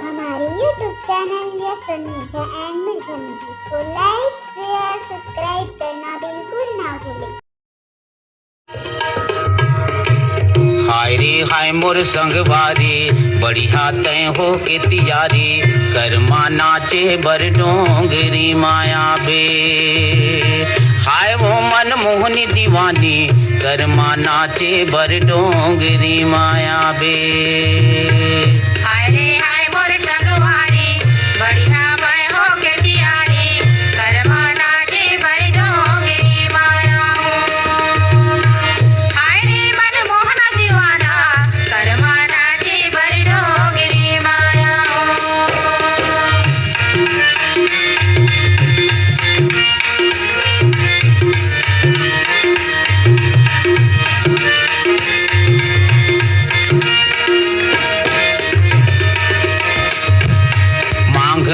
हमारे YouTube channel yes media and Mirza music को like, share, subscribe करना बिल्कुल ना भूलें। हाय रे हाय मोर संगवारी, बढ़िया तय हो के तियारी, कर्मा नाचे बर डोंगरी माया बे। हाय वो मन मोहनी दीवानी, कर्मा नाचे बर डोंगरी माया बे। हाय रे हाय मोर संगवारी, बढ़िया मैं हो के तियारी, कर्मा नाचे बर डोंगरी माया हो। हाय रे मन मोहना दीवाना, कर्मा नाचे बर डोंगरी माया हो।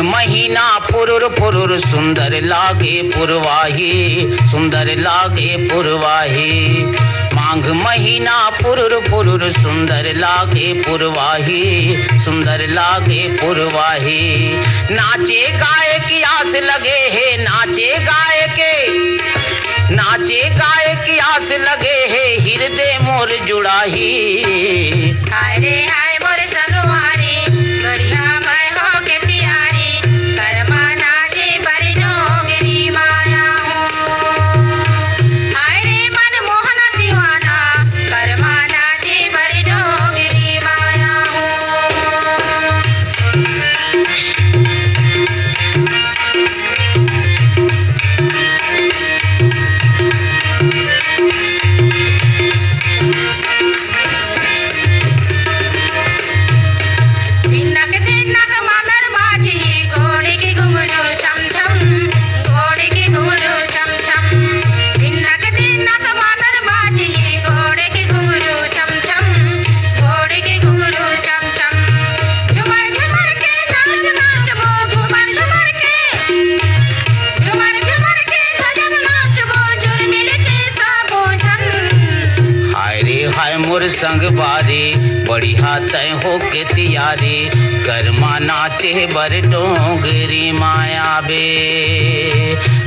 महीना पुरुर पुरुर सुंदर लागे पुरवाही, सुंदर लागे पुरवाही। मांग महीना पुरुर पुरुर सुंदर लागे पुरवाही, सुंदर लागे पुरवाही। नाचे गाय की आस लगे है, नाचे गाय की आस लगे है, हृदय मोर जुड़ाही। हाय रे हाय मोर संगवारी, बढ़िया मैं हो के तियारी, कर्मा नाचे बर डोंगरी माया हो। हाय रे मन मोहना दीवाना, कर्मा नाचे बर डोंगरी माया हो। दिनक दिनक मादर बाजी, घोड़े की घुंघरू छम छम, घोड़े की घुंघरू छम छम। दिनक दिनक मादर बाजी, घोड़े की घुंघरू छम छम, घोड़े की घुंघरू छम छम। झुमर झुमर के नाच नाचबो, झुमर झुमर के गजब नाचबो, जुर्मिल के साबोझन। हाय रे हाय मोर संगवारी, बढ़िया तय हो के तियारी, कर्मा नाचे बर डोंगरी माया बे।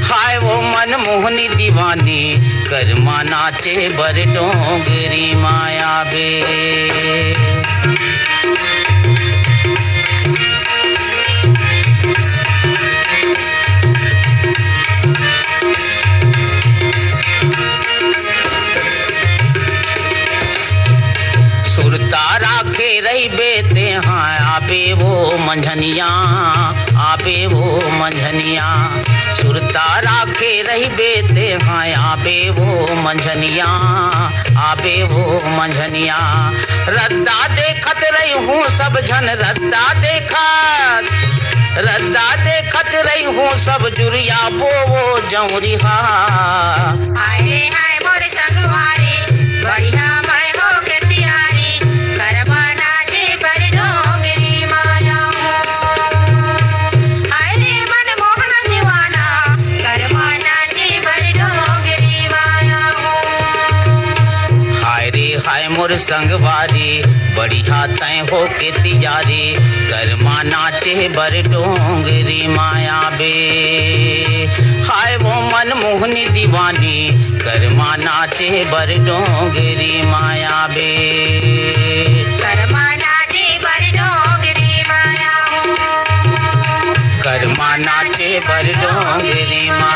हाय वो मन मोहनी दीवानी, कर्मा नाचे बर डोंगरी माया बे। सुरता राखे रही बेते हाँ, आबे वो मंझनिया, आबे वो मंझनिया। सुरता राखे रही बेते हाँ, आबे वो मंझनिया, आबे वो मंझनिया। रद्दा देखत रही हूँ सब झन, रद्दा देखत रही हूँ सब जुरिया, वो जौरिहा। हाय रे हाय मोर संगवारी, बढ़िया मैं हो के तियारी, कर्मा नाचे बर डोंगरी माया हो। हाय रे मन मोहना दीवाना, कर्मा नाचे बर डोंगरी माया हो। हाय रे हाय मोर संगवारी, बढ़िया तय हो के तियारी, कर्मा नाचे बर डोंगरी माया बे। हाय वो मन मोहनी दीवानी, कर्मा नाचे बर डोंगरी माया बे। कर्मा नाचे बर डोंगरी माया हो। कर्मा नाचे बर डोंगरी माया